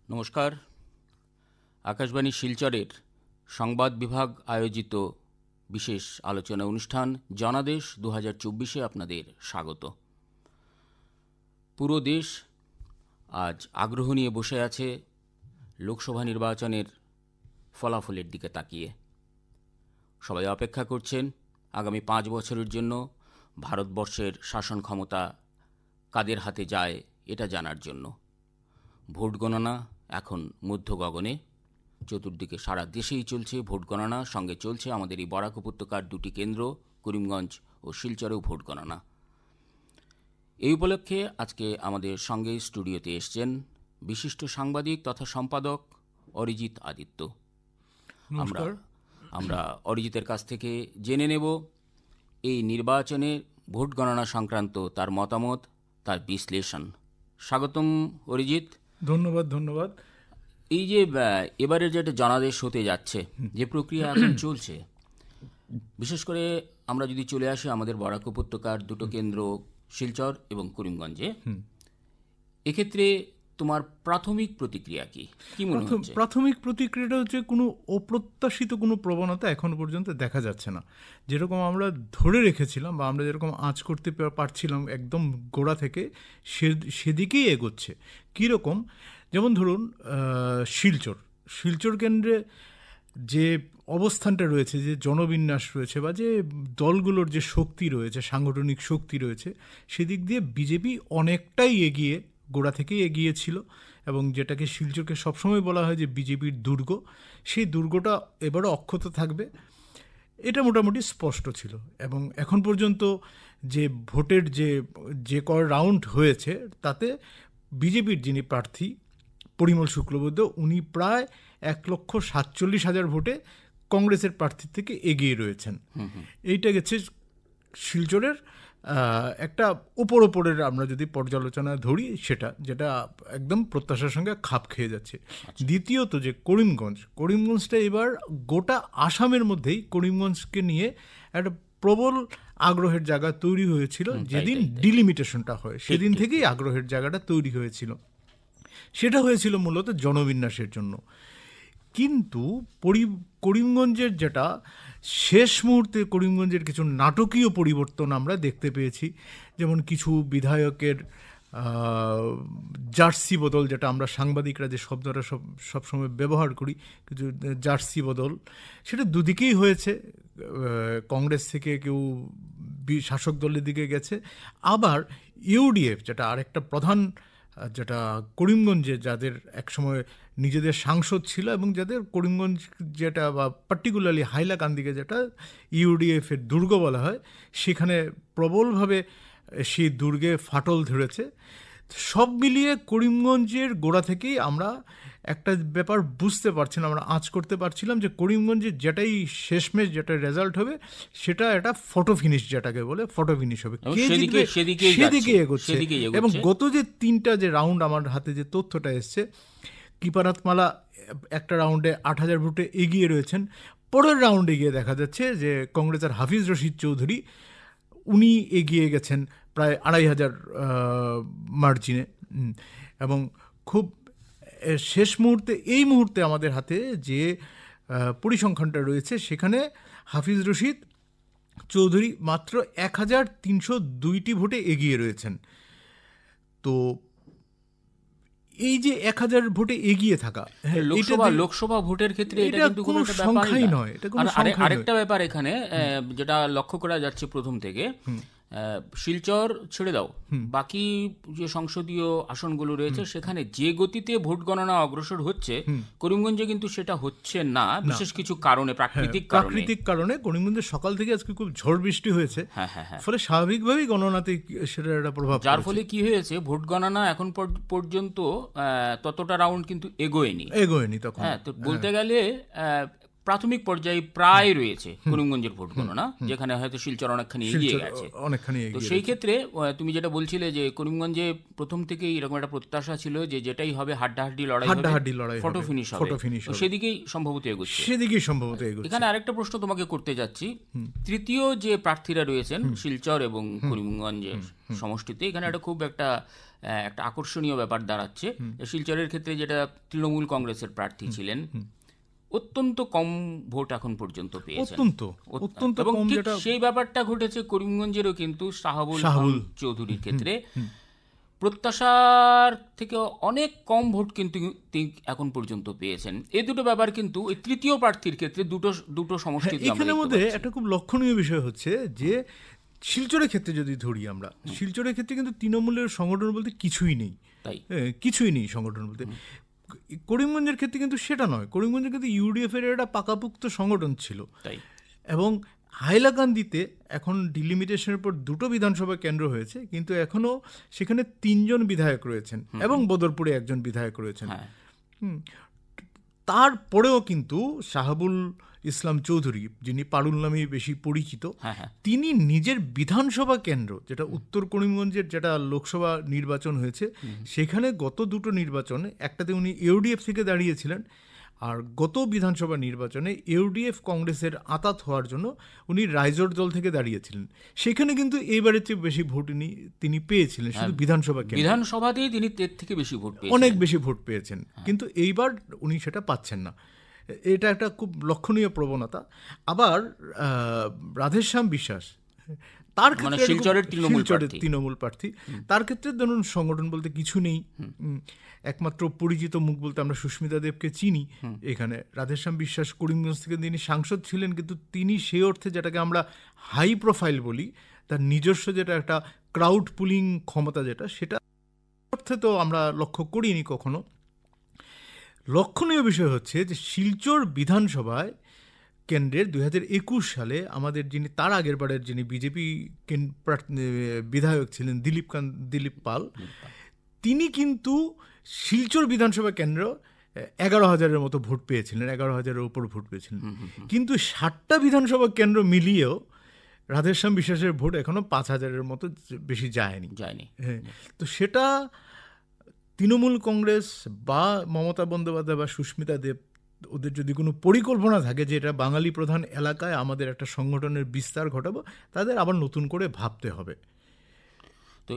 নমস্কার। আকাশবাণী শিলচরের সংবাদ বিভাগ আয়োজিত বিশেষ আলোচনা অনুষ্ঠান জনাদেশ 2024-এ আপনাদের স্বাগত। পুরো দেশ আজ আগ্রহ নিয়ে বসে আছে লোকসভা নির্বাচনের ফলাফলের দিকে তাকিয়ে। সবাই অপেক্ষা করছেন আগামী 5 বছরের জন্য ভারতবর্ষের শাসন ক্ষমতা কাদের হাতে যায় এটা জানার জন্য। ভোট গণনা এখন মধ্য গগনে, চতুর্দিকে সারা দেশেই চলছে ভোট গণনা। সঙ্গে চলছে আমাদের এই বরাক উপত্যকার 2টি কেন্দ্র করিমগঞ্জ ও শিলচরেও ভোট গণনা। এই উপলক্ষে আজকে আমাদের সঙ্গে স্টুডিওতে এসছেন বিশিষ্ট সাংবাদিক তথা সম্পাদক অরিজিৎ আদিত্য। আমরা অরিজিতের কাছ থেকে জেনে নেব এই নির্বাচনে ভোট গণনা সংক্রান্ত তার মতামত, তার বিশ্লেষণ। স্বাগতম অরিজিৎ। ধন্যবাদ। এই যে এবারের যেটা জনাদেশ হতে যাচ্ছে, যে প্রক্রিয়া এখন চলছে, বিশেষ করে আমরা যদি চলে আসি আমাদের বরাক উপত্যকার 2টো কেন্দ্র শিলচর এবং করিমগঞ্জে, এক্ষেত্রে তোমার প্রাথমিক প্রতিক্রিয়া কি মনে হচ্ছে? প্রাথমিক প্রতিক্রিয়াটা হচ্ছে কোনো অপ্রত্যাশিত কোনো প্রবণতা এখন পর্যন্ত দেখা যাচ্ছে না। যেরকম আমরা ধরে রেখেছিলাম বা আমরা যেরকম আঁচ করতে পারছিলাম একদম গোড়া থেকে, সেদিকেই এগোচ্ছে। কীরকম? যেমন ধরুন শিলচর কেন্দ্রে যে অবস্থানটা রয়েছে, যে জনবিন্যাস রয়েছে বা যে দলগুলোর যে শক্তি রয়েছে, সাংগঠনিক শক্তি রয়েছে, সেদিক দিয়ে বিজেপি অনেকটাই গোড়া থেকেই এগিয়েছিল। এবং যেটাকে শিলচরকে সবসময় বলা হয় যে বিজেপির দুর্গ, সেই দুর্গটা এবারও অক্ষত থাকবে, এটা মোটামুটি স্পষ্ট ছিল। এবং এখন পর্যন্ত যে ভোটের যে রাউন্ড হয়েছে, তাতে বিজেপির যিনি প্রার্থী পরিমল শুক্লবৈদ্য, উনি প্রায় 1,47,000 ভোটে কংগ্রেসের প্রার্থীর থেকে এগিয়ে রয়েছেন। এইটা গেছে শিলচরের একটা ওপরের আমরা যদি পর্যালোচনা ধরি, যেটা একদম প্রত্যাশার সঙ্গে খাপ খেয়ে যাচ্ছে। দ্বিতীয়ত যে করিমগঞ্জটা এবার গোটা আসামের মধ্যেই করিমগঞ্জকে নিয়ে একটা প্রবল আগ্রহের জায়গা তৈরি হয়েছিল। যেদিন ডিলিমিটেশনটা হয় সেদিন থেকেই আগ্রহের জায়গাটা তৈরি হয়েছিল। সেটা হয়েছিল মূলত জনবিন্যাসের জন্য। কিন্তু করিমগঞ্জের যেটা শেষ মুহূর্তে করিমগঞ্জের কিছু নাটকীয় পরিবর্তন আমরা দেখতে পেয়েছি। যেমন কিছু বিধায়কের জার্সি বদল, যেটা আমরা সাংবাদিকরা যে শব্দটা সবসময় ব্যবহার করি, কিছু জার্সি বদল, সেটা দুদিকেই হয়েছে। কংগ্রেস থেকে কেউ শাসক দলের দিকে গেছে, আবার ইউডিএফ যেটা আরেকটা প্রধান, যেটা করিমগঞ্জে যাদের একসময় নিজেদের সাংসদ ছিল এবং যাদের করিমগঞ্জ যেটা বা পার্টিকুলারলি হাইলাকান্দিকে যেটা ইউডিএফের দুর্গ বলা হয়, সেখানে প্রবলভাবে সেই দুর্গে ফাটল ধরেছে। সব মিলিয়ে করিমগঞ্জের গোড়া থেকেই আমরা একটা ব্যাপার বুঝতে পারছিলাম, আমরা আঁচ করতে পারছিলাম যে করিমগঞ্জের যেটাই শেষমেশ যেটা রেজাল্ট হবে, সেটা একটা ফটো ফিনিশ, যেটাকে বলে ফটো ফিনিশ হবে, সেদিকে এগোচ্ছে। এবং গত যে 3টা যে রাউন্ড আমার হাতে যে তথ্যটা এসছে, কিপারাতমালা একটা রাউন্ডে 8,000 ভোটে এগিয়ে রয়েছেন। পরের রাউন্ডে গিয়ে দেখা যাচ্ছে যে কংগ্রেসের হাফিজ রশিদ চৌধুরী, উনি এগিয়ে গেছেন প্রায় 2,500 মার্জিনে। এবং খুব শেষ মুহূর্তে, এই মুহূর্তে আমাদের হাতে যে পরিসংখ্যানটা রয়েছে, সেখানে হাফিজ রশিদ চৌধুরী মাত্র 1,302টি ভোটে এগিয়ে রয়েছেন। তো এই যে 1,000 ভোটে এগিয়ে থাকা, লোকসভা ভোটের ক্ষেত্রে এটা কিন্তু কোনো সংখ্যাই নয়। আরেকটা ব্যাপার এখানে যেটা লক্ষ্য করা যাচ্ছে প্রথম থেকে, শিলচর ছেড়ে দাও, বাকি যে সংসদীয় আসনগুলো রয়েছে সেখানে যে গতিতে ভোট গণনা অগ্রসর হচ্ছে, করিমগঞ্জে কিন্তু সেটা হচ্ছে না। বিশেষ কিছু কারণে, প্রাকৃতিক কারণে করিমগঞ্জে সকাল থেকে আজকে খুব ঝড় বৃষ্টি হয়েছে, ফলে স্বাভাবিকভাবেই গণনাতে সেটা একটা প্রভাব, যার ফলে কি হয়েছে, ভোট গণনা এখন পর্যন্ত ততটা রাউন্ড কিন্তু এগোয়নি তখন। তো বলতে গেলে প্রাথমিক পর্যায়ে প্রায় রয়েছে করিমগঞ্জের ভোট গণনা, যেখানে হয়তো শিলচর অনেকখানি এগিয়ে গেছে। অনেকখানি তো সেই ক্ষেত্রে তুমি যেটা বলছিলে যে করিমগঞ্জে প্রথম থেকেই এরকম একটা প্রত্যাশা ছিল যে যেটাই হবে হাড্ডাহাড্ডি লড়াই ফটো ফিনিশ হবে, সেদিকেই সম্ভবত এগোচ্ছে। এখানে আরেকটা প্রশ্ন তোমাকে করতে যাচ্ছি, তৃতীয় যে প্রার্থীরা রয়েছেন শিলচর এবং করিমগঞ্জের সমষ্টিতে, এখানে একটা খুব একটা আকর্ষণীয় ব্যাপার দাঁড়াচ্ছে। শিলচরের ক্ষেত্রে যেটা তৃণমূল কংগ্রেসের প্রার্থী ছিলেন, অত্যন্ত কম ভোট এখন পর্যন্ত পেয়েছেন, এবং ঠিক সেই ব্যাপারটা ঘটেছে করিমগঞ্জেরও, কিন্তু শাহাবুল চৌধুরীর ক্ষেত্রে প্রত্যাশার থেকে অনেক কম ভোট কিন্তু তিনি এখন পর্যন্ত পেয়েছেন। এই দুটো ব্যাপার কিন্তু ওই তৃতীয় প্রার্থীর ক্ষেত্রে দুটো সমষ্টি। এখানের মধ্যে একটা খুব লক্ষণীয় বিষয় হচ্ছে যে শিলচরের ক্ষেত্রে যদি ধরি আমরা, শিলচরের ক্ষেত্রে কিন্তু তৃণমূলের সংগঠন বলতে কিছুই নেই, কিছুই নেই সংগঠন বলতে। করিমগঞ্জের ক্ষেত্রে কিন্তু সেটা নয়, করিমগঞ্জের ক্ষেত্রে ইউডিএফ এর একটা পাকাপুক্ত সংগঠন ছিল, এবং হাইলাকান্দিতে এখন ডিলিমিটেশনের পর 2টো বিধানসভা কেন্দ্র হয়েছে, কিন্তু এখনও সেখানে 3 জন বিধায়ক রয়েছেন এবং বদরপুরে 1 জন বিধায়ক রয়েছেন। তারপরেও কিন্তু শাহাবুল ইসলাম চৌধুরী, যিনি পারুল নামে বেশি পরিচিত, তিনি নিজের বিধানসভা কেন্দ্র, যেটা উত্তর করিমগঞ্জের যেটা লোকসভা নির্বাচন হয়েছে, সেখানে গত 2টো নির্বাচনে, একটাতে উনি ইউডিএফ থেকে দাঁড়িয়েছিলেন, আর গত বিধানসভা নির্বাচনে ইউডিএফ কংগ্রেসের আঁতাত হওয়ার জন্য উনি রাইজোর দল থেকে দাঁড়িয়েছিলেন। সেখানে কিন্তু এইবারের চেয়ে বেশি ভোট তিনি পেয়েছিলেন, শুধু বিধানসভাতেই তিনি থেকে বেশি ভোট পেয়েছেন, অনেক বেশি ভোট পেয়েছেন, কিন্তু এইবার উনি সেটা পাচ্ছেন না। এটা একটা খুব লক্ষণীয় প্রবণতা। আবার রাধেশ্যাম বিশ্বাস, তার ক্ষেত্রে শিলচরের তৃণমূল প্রার্থী, তার ক্ষেত্রে ধরুন সংগঠন বলতে কিছু নেই, একমাত্র পরিচিত মুখ বলতে আমরা সুস্মিতা দেবকে চিনি এখানে। রাধেশ্যাম বিশ্বাস করিমগঞ্জ থেকে তিনি সাংসদ ছিলেন, কিন্তু তিনি সেই অর্থে যেটাকে আমরা হাই প্রোফাইল বলি, তার নিজস্ব যেটা একটা ক্রাউড পুলিং ক্ষমতা, সেটা অর্থে তো আমরা লক্ষ্য করিনি কখনো। লক্ষণীয় বিষয় হচ্ছে যে শিলচর বিধানসভায় কেন্দ্রের 2021 সালে আমাদের যিনি তার আগের বারের যিনি বিজেপি বিধায়ক ছিলেন দিলীপ পাল, তিনি কিন্তু শিলচর বিধানসভা কেন্দ্র 11,000-এর মতো ভোট পেয়েছিলেন, 11,000-এর উপর ভোট পেয়েছিলেন, কিন্তু 60টা বিধানসভা কেন্দ্র মিলিয়েও রাধেশ্যাম বিশ্বাসের ভোট এখনো 5,000-এর মতো বেশি যায়নি। হ্যাঁ, তো সেটা তৃণমূল কংগ্রেস বা মমতা বন্দ্যোপাধ্যায় বা সুস্মিতা দেব, ওদের যদি কোনো পরিকল্পনা থাকে যে এটা বাঙালি প্রধান এলাকায় আমাদের একটা সংগঠনের বিস্তার ঘটাবো, তাদের আবার নতুন করে ভাবতে হবে। তো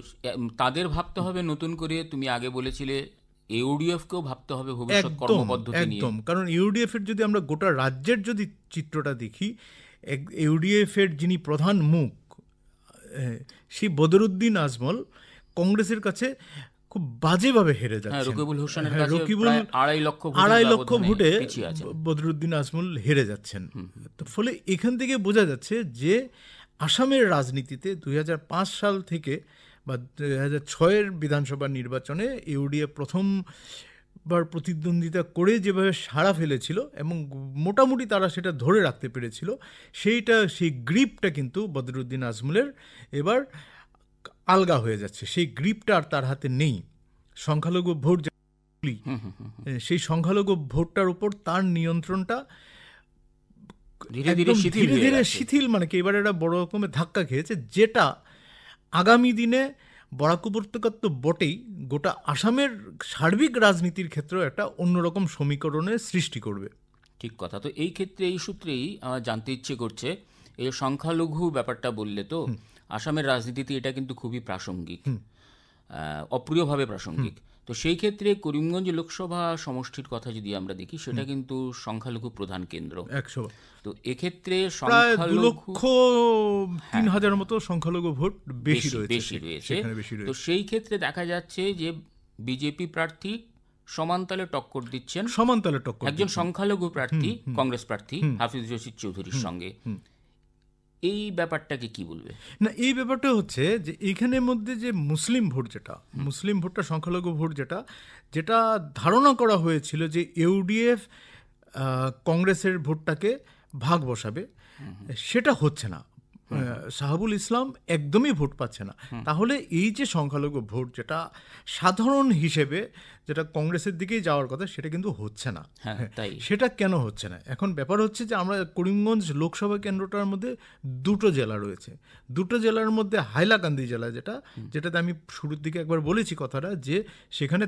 তাদের ভাবতে হবে নতুন করে। তুমি আগে বলেছিলে ইউডিএফকেও ভাবতে হবে ভবিষ্যৎ কর্মপদ্ধতি নিয়ে। একদম, কারণ ইউডিএফ এর যদি আমরা গোটা রাজ্যের যদি চিত্রটা দেখি, ইউডিএফ এর যিনি প্রধান মুখ, সেই বদরুদ্দিন আজমল কংগ্রেসের কাছে খুব বাজেভাবে হেরে যাচ্ছে। রকিবুল হোসেনের কাছে 2.5 লক্ষ ভোটে বদরুদ্দিন আজমল হেরে যাচ্ছেন। তো ফলে এখান থেকে বোঝা যাচ্ছে যে আসামের রাজনীতিতে 2005 সাল থেকে বা 2006-এর বিধানসভা নির্বাচনে ইউডিএফ প্রথমবার প্রতিদ্বন্দ্বিতা করে যেভাবে সাড়া ফেলেছিল এবং মোটামুটি তারা সেটা ধরে রাখতে পেরেছিল, সেই গ্রিপটা কিন্তু বদরুদ্দিন আজমলের এবার আলগা হয়ে যাচ্ছে। সেই গ্রিপটা আর তার হাতে নেই। সংখ্যালঘু ভোট, সেই সংখ্যালঘু ভোটটার উপর তার নিয়ন্ত্রণটা ধীরে ধীরে শিথিল, মানে কি এবার একটা বড় রকমের ধাক্কা খেয়েছে, যেটা আগামী দিনে বরাক উপত্যকার তো বটেই, গোটা আসামের সার্বিক রাজনীতির ক্ষেত্রেও একটা অন্যরকম সমীকরণের সৃষ্টি করবে। ঠিক কথা। তো এই ক্ষেত্রে এই সূত্রেই আমার জানতে ইচ্ছে করছে, এই সংখ্যালঘু ব্যাপারটা বললে তো আসামের রাজনীতিতে এটা কিন্তু খুবই প্রাসঙ্গিক, অপ্রিয়ভাবে প্রাসঙ্গিক। তো সেই ক্ষেত্রে করিমগঞ্জ লোকসভা সমষ্টির কথা যদি আমরা দেখি, সেটা কিন্তু সংখ্যালঘু প্রধান কেন্দ্র। 100। তো এক্ষেত্রে 2,03,000 মতো সংখ্যালঘু ভোট বেশি রয়েছে। তো সেই ক্ষেত্রে দেখা যাচ্ছে যে বিজেপি প্রার্থী সমানতালে টক্কর দিচ্ছেন, একজন সংখ্যালঘু প্রার্থী কংগ্রেস প্রার্থী হাফিজ রশিদ চৌধুরীর সঙ্গে। এই ব্যাপারটাকে কি বলবে? না, এই ব্যাপারটা হচ্ছে যে এইখানের মধ্যে যে মুসলিম ভোটটা সংখ্যালঘু ভোট যেটা ধারণা করা হয়েছিল যে ইউডিএফ কংগ্রেসের ভোটটাকে ভাগ বসাবে, সেটা হচ্ছে না। শাহাবুল ইসলাম একদমই ভোট পাচ্ছে না। তাহলে এই যে সংখ্যালঘু ভোট যেটা সাধারণ হিসেবে যেটা কংগ্রেসের দিকেই যাওয়ার কথা, সেটা কিন্তু হচ্ছে না। তাই সেটা কেন হচ্ছে না? এখন ব্যাপার হচ্ছে যে আমরা করিমগঞ্জ লোকসভা কেন্দ্রটার মধ্যে দুটো জেলা রয়েছে। দুটো জেলার মধ্যে হাইলাকান্দি জেলা যেটাতে আমি শুরুর দিকে একবার বলেছি কথাটা, যে সেখানে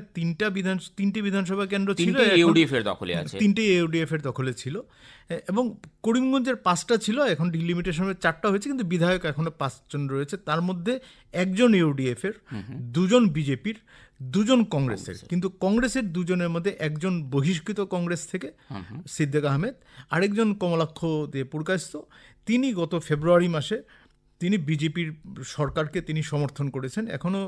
তিনটে বিধানসভা কেন্দ্র ছিল, ইউডিএফ এর দখলে আছে, তিনটে ইউডিএফ এর দখলে ছিল, এবং করিমগঞ্জের 5টা ছিল, এখন ডিলিমিটেশনের 4টা হয়েছে, কিন্তু বিধায়ক এখনো 5 জন রয়েছে। তার মধ্যে 1 জন ইউডিএফ এর, 2 জন বিজেপির, 2 জন কংগ্রেসের। কিন্তু কংগ্রেসের 2 জনের মধ্যে 1 জন বহিষ্কৃত কংগ্রেস থেকে, সিদ্দিক আহমেদ, আরেকজন কমলাক্ষ দিয়ে পুরকায়স্থ। তিনি গত ফেব্রুয়ারি মাসে তিনি বিজেপির সরকারকে তিনি সমর্থন করেছেন। এখনও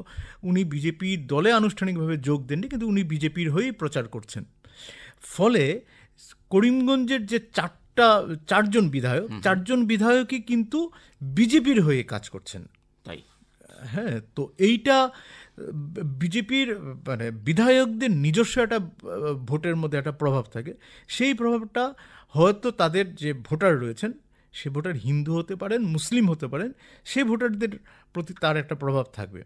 উনি বিজেপির দলে আনুষ্ঠানিকভাবে যোগ দেননি, কিন্তু উনি বিজেপির হয়েই প্রচার করছেন। ফলে করিমগঞ্জের যে 4 জন বিধায়ক, 4 জন বিধায়কই কিন্তু বিজেপির হয়ে কাজ করছেন। তাই হ্যাঁ, তো এইটা বিজেপির মানে বিধায়কদের নিজস্ব একটা ভোটের মধ্যে একটা প্রভাব থাকে। সেই প্রভাবটা হয়তো তাদের যে ভোটার রয়েছেন, সে ভোটার হিন্দু হতে পারেন, মুসলিম হতে পারেন, সে ভোটারদের প্রতি তার একটা প্রভাব থাকবে।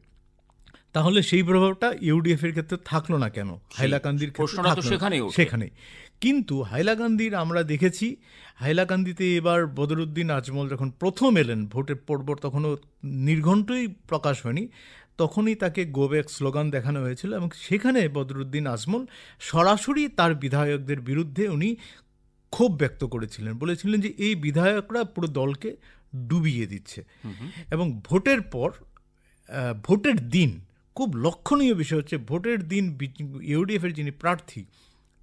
তাহলে সেই প্রভাবটা ইউডিএফ এর ক্ষেত্রে থাকলো না কেন? হাইলাকান্দির সেখানেই। কিন্তু হাইলাকান্দির আমরা দেখেছি, হাইলাকান্দিতে এবার বদরুদ্দিন আজমল যখন প্রথম এলেন, ভোটের পরপর তখনও নির্ঘণ্টই প্রকাশ হয়নি, তখনই তাকে গো ব্যাক স্লোগান দেখানো হয়েছিল, এবং সেখানে বদরুদ্দিন আজমল সরাসরি তার বিধায়কদের বিরুদ্ধে উনি ক্ষোভ ব্যক্ত করেছিলেন, বলেছিলেন যে এই বিধায়করা পুরো দলকে ডুবিয়ে দিচ্ছে। এবং ভোটের পর ভোটের দিন খুব লক্ষণীয় বিষয় হচ্ছে, ভোটের দিন ইউডিএফের যিনি প্রার্থী,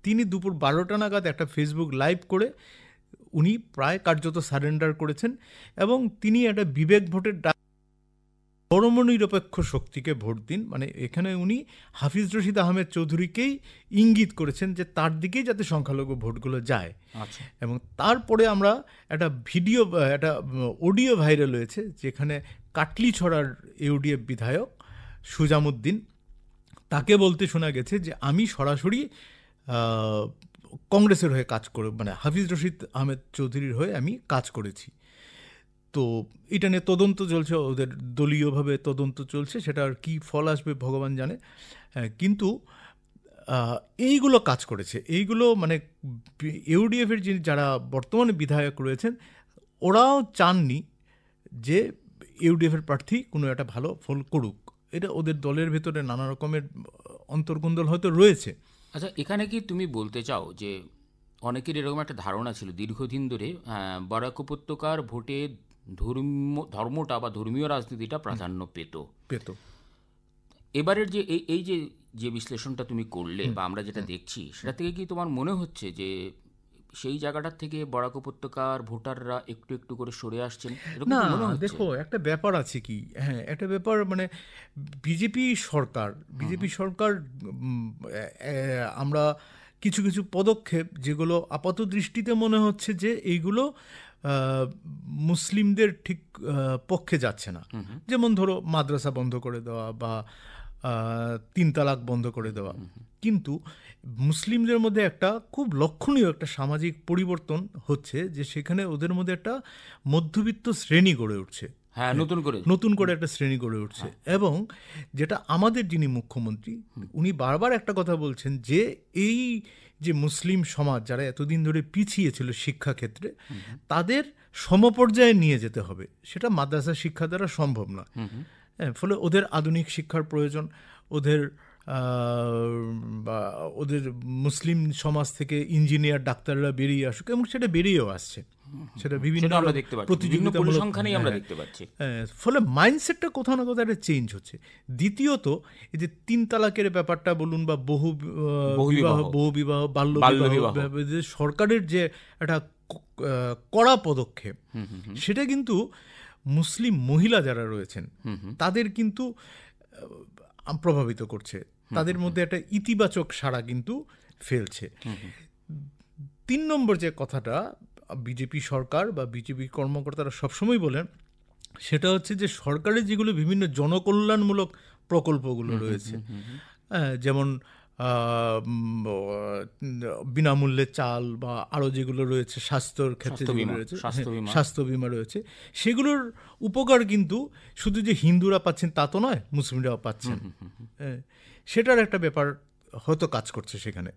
তিনি দুপুর 12টা নাগাদ একটা ফেসবুক লাইভ করে উনি প্রায় কার্যত সারেন্ডার করেছেন, এবং তিনি একটা বিবেক ভোটের ধর্মনিরপেক্ষ শক্তিকে ভোট দিন, মানে এখানে উনি হাফিজ রশিদ আহমেদ চৌধুরীকেই ইঙ্গিত করেছেন যে তার দিকেই যাতে সংখ্যালঘু ভোটগুলো যায়। এবং তারপরে আমরা একটা একটা অডিও ভাইরাল হয়েছে, যেখানে কাটলিছড়ার ইউডিএফ বিধায়ক সুজামুদ্দিন, তাকে বলতে শোনা গেছে যে আমি সরাসরি কংগ্রেসের হয়ে কাজ করে, মানে হাফিজ রশিদ আহমেদ চৌধুরীর হয়ে আমি কাজ করেছি। তো এটা নিয়ে তদন্ত চলছে, ওদের দলীয়ভাবে তদন্ত চলছে, সেটা আর কি ফল আসবে ভগবান জানে। কিন্তু এইগুলো কাজ করেছে, এইগুলো মানে ইউডিএফের যারা বর্তমানে বিধায়ক রয়েছেন, ওরাও চাননি যে ইউডিএফের প্রার্থী কোনো একটা ভালো ফল করুক। এটা ওদের দলের ভেতরে নানা রকমের অন্তর্গোন্দল হয়তো রয়েছে। আচ্ছা, এখানে কি তুমি বলতে চাও যে অনেকের এরকম একটা ধারণা ছিল দীর্ঘদিন ধরে, বরাক উপত্যকার ভোটে ধর্মটা বা ধর্মীয় রাজনীতিটা প্রাধান্য পেত। এবারের যে এই যে বিশ্লেষণটা তুমি করলে বা আমরা যেটা দেখছি, সেটা থেকে কি তোমার মনে হচ্ছে যে সেই জায়গাটার থেকে বরাক উপত্যকার ভোটাররা একটু একটু করে সরে আসছেন? না, দেখো একটা ব্যাপার আছে কি, হ্যাঁ একটা ব্যাপার, মানে বিজেপি সরকার আমরা কিছু কিছু পদক্ষেপ যেগুলো আপাত দৃষ্টিতে মনে হচ্ছে যে এইগুলো মুসলিমদের ঠিক পক্ষে যাচ্ছে না, যেমন ধরো মাদ্রাসা বন্ধ করে দেওয়া বা 3 তালাক বন্ধ করে দেওয়া, কিন্তু মুসলিমদের মধ্যে একটা খুব লক্ষণীয় একটা সামাজিক পরিবর্তন হচ্ছে, যে সেখানে ওদের মধ্যে একটা মধ্যবিত্ত শ্রেণী গড়ে উঠছে, নতুন করে একটা শ্রেণী গড়ে উঠছে। এবং যেটা আমাদের যিনি মুখ্যমন্ত্রী, উনি বারবার একটা কথা বলছেন যে এই যে মুসলিম সমাজ যারা এতদিন ধরে পিছিয়ে ছিল শিক্ষাক্ষেত্রে, তাদের সমপর্যায়ে নিয়ে যেতে হবে, সেটা মাদ্রাসা শিক্ষা দ্বারা সম্ভব না। ফলে ওদের আধুনিক শিক্ষার প্রয়োজন, ওদের মুসলিম সমাজ থেকে ইঞ্জিনিয়ার ডাক্তাররা বেরিয়ে আসুক, এবং সেটা বেরিয়েও আসছে, সেটা বিভিন্ন প্রতিযোগিতামূলক। ফলে মাইন্ডসেটটা কোথাও না কোথাও একটা চেঞ্জ হচ্ছে। দ্বিতীয়ত এই যে 3 তালাকের ব্যাপারটা বলুন বা বহু বিবাহ বাল্য বিবাহ, সরকারের যে একটা কড়া পদক্ষেপ, সেটা কিন্তু মুসলিম মহিলা যারা রয়েছেন তাদের কিন্তু প্রভাবিত করছে, তাদের মধ্যে একটা ইতিবাচক সাড়া কিন্তু ফেলছে। 3 নম্বর যে কথাটা বিজেপি সরকার বা বিজেপি কর্মকর্তারা সবসময় বলেন, সেটা হচ্ছে যে সরকারের যেগুলো বিভিন্ন জনকল্যাণমূলক প্রকল্পগুলো রয়েছে, যেমন বিনামূল্যে চাল বা আরও যেগুলো রয়েছে স্বাস্থ্যর ক্ষেত্রে যেগুলো রয়েছে, স্বাস্থ্য বিমা রয়েছে, সেগুলোর উপকার কিন্তু শুধু যে হিন্দুরা পাচ্ছেন তা তো নয়, মুসলিমরাও পাচ্ছেন। সেটার একটা ব্যাপার হয়তো কাজ করছে সেখানে।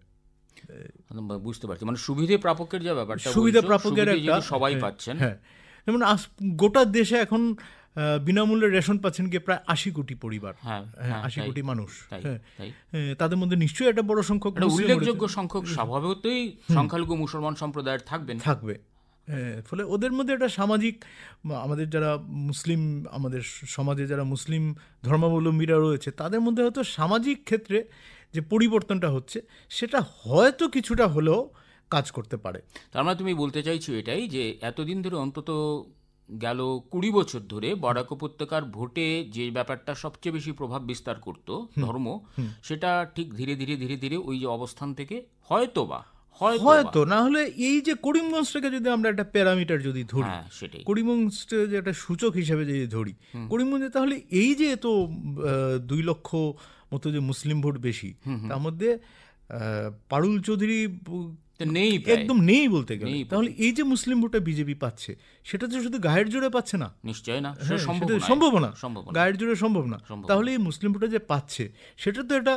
বুঝতে পারছি, মানে সুবিধে প্রাপকের যে ব্যাপারটা, সুবিধা প্রাপকের একটা, সবাই পাচ্ছেন। হ্যাঁ, যেমন গোটা দেশে এখন বিনামূল্যে রেশন পাচ্ছেন গিয়ে প্রায় 80 কোটি পরিবার, 80 কোটি মানুষ। তাদের মধ্যে নিশ্চয়ই একটা বড় সংখ্যক, উল্লেখযোগ্য সংখ্যক স্বভাবতই সংখ্যালঘু মুসলমান সম্প্রদায়ের থাকবে। ফলে ওদের মধ্যে একটা সামাজিক, আমাদের যারা মুসলিম, আমাদের সমাজে যারা মুসলিম ধর্মাবলম্বীরা রয়েছে, তাদের মধ্যে হয়তো সামাজিক ক্ষেত্রে যে পরিবর্তনটা হচ্ছে সেটা হয়তো কিছুটা হলেও কাজ করতে পারে। তার মানে তুমি বলতে চাইছো এটাই, যে এতদিন ধরে, অন্তত গেল 20 বছর ধরে বরাক উপত্যকার ভোটে যে ব্যাপারটা সবচেয়ে বেশি প্রভাব বিস্তার করত, ধর্ম, সেটা ঠিক ধীরে ধীরে ধীরে ধীরে ওই যে অবস্থান থেকে হয়তো না হলে এই যে করিমগঞ্জটাকে যদি আমরা একটা প্যারামিটার যদি ধরি, সেটাই করিমগঞ্জটা যে একটা সূচক হিসেবে যদি ধরি করিমগঞ্জে, তাহলে এই যে এত 2 লক্ষ মতো যে মুসলিম ভোট বেশি, তার মধ্যে পারুল চৌধুরী নেই, একদম নেই বলতে গেলে। তাহলে এই যে মুসলিম ভোটটা বিজেপি পাচ্ছে, সেটা তো শুধু গায়ের জোরে পাচ্ছে না, নিশ্চয় না, সম্ভব না, গায়ের জোরে সম্ভব না। তাহলে এই মুসলিম ভোটটা যে পাচ্ছে, সেটা তো এটা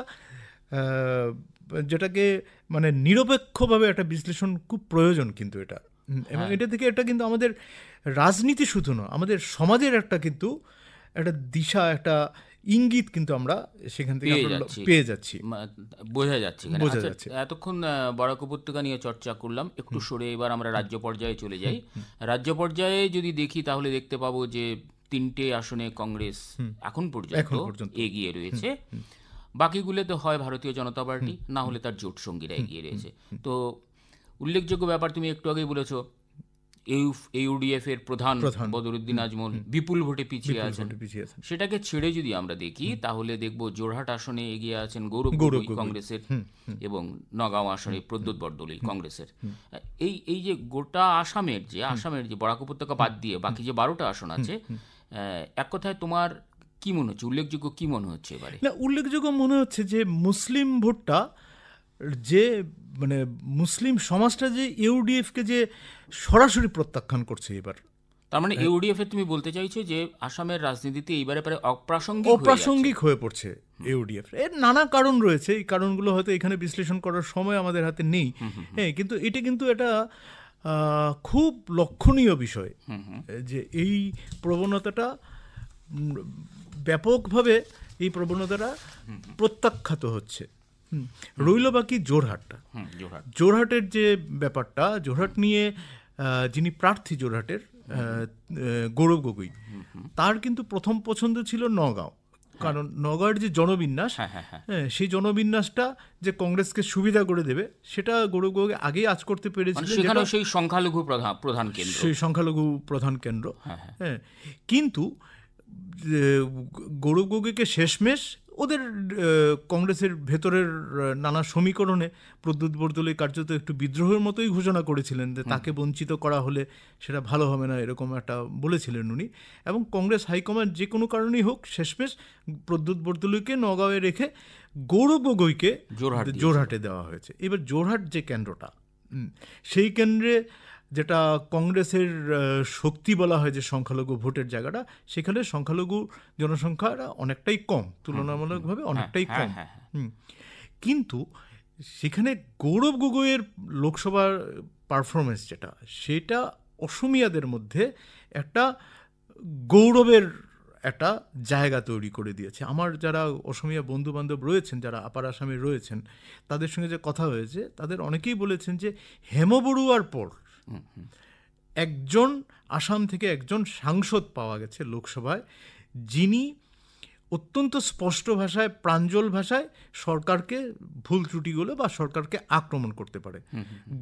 যেটাকে মানে নিরপেক্ষভাবে একটা বিশ্লেষণ খুব প্রয়োজন কিন্তু এটা। এবং এটা থেকে এটা কিন্তু আমাদের রাজনীতি শুধু নয়, আমাদের সমাজের একটা কিন্তু একটা দিশা, একটা ইঙ্গিত কিন্তু আমরা সেখান থেকে পেয়ে যাচ্ছি, বোঝা যাচ্ছে। এতক্ষণ বরাক উপত্যকা নিয়ে চর্চা করলাম, একটু সরে এবার আমরা রাজ্য পর্যায়ে চলে যাই। রাজ্য পর্যায়ে যদি দেখি তাহলে দেখতে পাবো যে 3টে আসনে কংগ্রেস এখন পর্যন্ত এগিয়ে রয়েছে। বাকিগুলোতে হয় ভারতীয় জনতা পার্টি, না হলে তার জোট সঙ্গীরা এগিয়ে রয়েছে। তো উল্লেখযোগ্য ব্যাপার তুমি একটু আগেই বলেছো, ইউডিএফ এর প্রধান বদরুদ্দিন আজমল বিপুল ভোটে পিছিয়ে আছেন। সেটাকে ছেড়ে যদি আমরা দেখি তাহলে দেখবো জোরহাট আসনে এগিয়ে আছেন গৌরব গগৈ কংগ্রেসের, এবং নগাঁও আসনে প্রদ্যোৎ বরদলৈ কংগ্রেসের। এই যে গোটা আসামের যে বরাক উপত্যকা বাদ দিয়ে বাকি যে 12টা আসন আছে, এক কথায় তোমার কি মনে হচ্ছে, উল্লেখযোগ্য কি মনে হচ্ছে এবারে? না, উল্লেখযোগ্য মনে হচ্ছে যে মুসলিম ভোটটা, যে মানে মুসলিম সমাজটা যে ইউডিএফকে যে সরাসরি প্রত্যাখ্যান করছে এবার। তার মানে ইউডিএফ এর তুমি বলতে চাইছো যে আসামের রাজনীতিতে এইবারে প্রায় অপ্রাসঙ্গিক হয়ে পড়ছে ইউডিএফ। এর নানা কারণ রয়েছে, এই কারণগুলো হয়তো এখানে বিশ্লেষণ করার সময় আমাদের হাতে নেই। কিন্তু এটা কিন্তু এটা খুব লক্ষণীয় বিষয় যে এই প্রবণতাটা ব্যাপকভাবে প্রত্যাখ্যাত হচ্ছে। রইল বাকি জোরহাটের যে ব্যাপারটা, জোরহাট নিয়ে যিনি প্রার্থী জোরহাটের গৌরব গগৈ, তার কিন্তু প্রথম পছন্দ ছিল নগাঁও, কারণ নগাঁওয়ের যে জনবিন্যাস, সেই জনবিন্যাসটা যে কংগ্রেসকে সুবিধা করে দেবে, সেটা গৌরব গগৈ আগেই আজ করতে পেরেছিল, সেই সংখ্যালঘু প্রধান কেন্দ্র। কিন্তু গৌরব গগৈকে শেষমেশ ওদের কংগ্রেসের ভেতরের নানা সমীকরণে প্রদ্যোৎ বরদলৈ কার্যত একটু বিদ্রোহের মতোই ঘোষণা করেছিলেন যে তাকে বঞ্চিত করা হলে সেটা ভালো হবে না, এরকম একটা বলেছিলেন উনি। এবং কংগ্রেস হাইকমান্ড যে কোনো কারণেই হোক শেষমেশ প্রদ্যোৎ বরদলৈকে নগাঁওয়ে রেখে গৌরব গগৈকে জোরহাটে দেওয়া হয়েছে। এবার জোরহাট যে কেন্দ্রটা, সেই কেন্দ্রে যেটা কংগ্রেসের শক্তি বলা হয়, যে সংখ্যালঘু ভোটের জায়গাটা, সেখানে সংখ্যালঘু জনসংখ্যাটা অনেকটাই কম, তুলনামূলকভাবে অনেকটাই কম। কিন্তু সেখানে গৌরব গগৈয়ের লোকসভার পারফরমেন্স যেটা, সেটা অসমিয়াদের মধ্যে একটা গৌরবের একটা জায়গা তৈরি করে দিয়েছে। আমার যারা অসমিয়া বন্ধুবান্ধব রয়েছেন, যারা আপার আসামে রয়েছেন, তাদের সঙ্গে যে কথা হয়েছে, তাদের অনেকেই বলেছেন যে হেমবড়ুয়ার পর আসাম থেকে একজন সাংসদ পাওয়া গেছে লোকসভায়, যিনি অত্যন্ত স্পষ্ট ভাষায়, প্রাঞ্জল ভাষায় সরকারকে ভুল ত্রুটিগুলো বা সরকারকে আক্রমণ করতে পারে।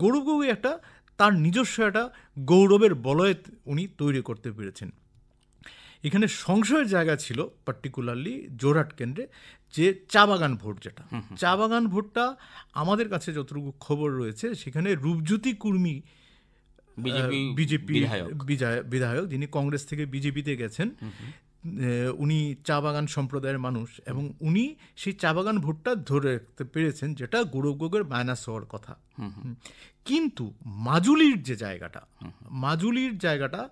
গৌরব গগৈ একটা তার নিজস্ব একটা গৌরবের বলয় উনি তৈরি করতে পেরেছেন। এখানে সংশয়ের জায়গা ছিল পার্টিকুলারলি জোরহাট কেন্দ্রে, যে চা বাগান ভোট, যেটা চা বাগান ভোটটা আমাদের কাছে যতটুকু খবর রয়েছে, সেখানে রূপজ্যোতি কুর্মী বিজেপি বিধায়ক, যিনি কংগ্রেস থেকে বিজেপিতে গেছেন, উনি চা বাগান সম্প্রদায়ের মানুষ এবং উনি সেই চা বাগান ভোটটা ধরে রাখতে পেরেছেন, যেটা গৌরব গগৈর মাইনাস হওয়ার কথা। কিন্তু মাজুলির জায়গাটা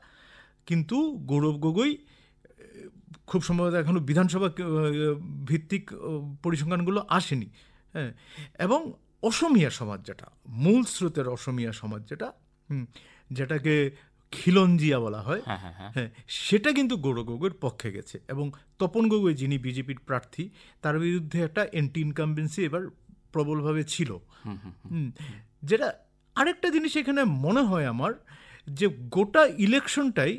কিন্তু গৌরব গগৈ খুব সম্ভবত এখনো বিধানসভা ভিত্তিক পরিসংখ্যানগুলো আসেনি, হ্যাঁ, এবং অসমীয়া সমাজ যেটা মূল স্রোতের অসমীয়া সমাজ যেটাকে খিলঞ্জিয়া বলা হয়, হ্যাঁ, সেটা কিন্তু গৌরব গগৈর পক্ষে গেছে। এবং তপন গগৈ যিনি বিজেপির প্রার্থী, তার বিরুদ্ধে একটা অ্যান্টি ইনকামবেন্সি এবার প্রবলভাবে ছিল। যেটা আরেকটা জিনিস এখানে মনে হয় আমার, যে গোটা ইলেকশনটাই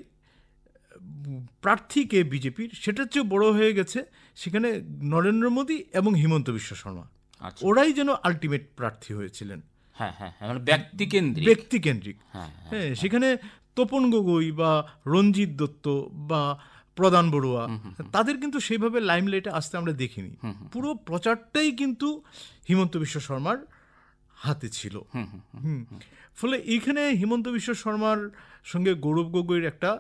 প্রার্থীকে বিজেপির সেটার চেয়ে বড় হয়ে গেছে সেখানে নরেন্দ্র মোদী এবং হিমন্ত বিশ্ব শর্মা, ওরাই যেন আলটিমেট প্রার্থী হয়েছিলেন। ব্যক্তিকেন্দ্রিক। হ্যাঁ, সেখানে তপন গগৈ বা রঞ্জিত দত্ত বা প্রদান বড়ুয়া তাদের কিন্তু সেইভাবে লাইমলাইটে আসতে আমরা দেখিনি। পুরো প্রচারটাই কিন্তু হিমন্ত বিশ্ব শর্মার হাতে ছিল। ফলে এইখানে হিমন্ত বিশ্ব শর্মার সঙ্গে গৌরব গগৈর একটা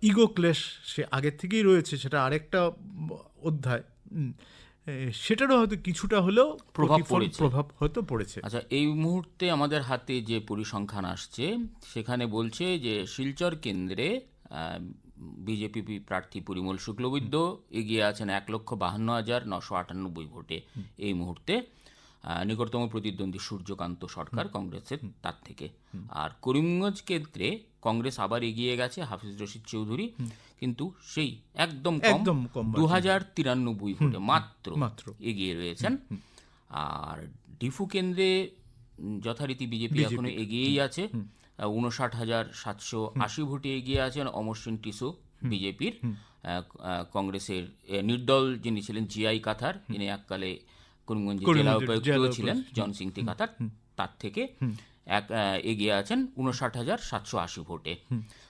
ইগো ক্লেশ সে আগের থেকেই রয়েছে, সেটা আরেকটা অধ্যায়। সেটারও হয়তো কিছুটা হলেও প্রভাব হয়তো পড়েছে। আচ্ছা, এই মুহূর্তে আমাদের হাতে যে পরিসংখ্যান আসছে সেখানে বলছে যে শিলচর কেন্দ্রে বিজেপি প্রার্থী পরিমল শুক্লবৈদ্য এগিয়ে আছেন 1,52,998 ভোটে এই মুহূর্তে, নিকটতম প্রতিদ্বন্দ্বী সূর্যকান্ত সরকার কংগ্রেসের তার থেকে। আর করিমগঞ্জ কেন্দ্রে কংগ্রেস আবার এগিয়ে গেছে হাফিজ রশিদ চৌধুরী, কিন্তু সেই একদম কম 2,093 ভোটে মাত্র এগিয়ে রয়েছেন। আর ডিফু কেন্দ্রে যথারীতি বিজেপি এখনো এগিয়েই আছে, 59,780 ভোটে এগিয়ে আছেন অমরসিং টিসু বিজেপির। কংগ্রেসের নির্দল যিনি ছিলেন জিআই কাথার, যিনি এককালে করিমগঞ্জের জেলা উপায়ুক্ত ছিলেন জন সিং কাথার, তার থেকে এগিয়ে আছেন 59,780 ভোটে।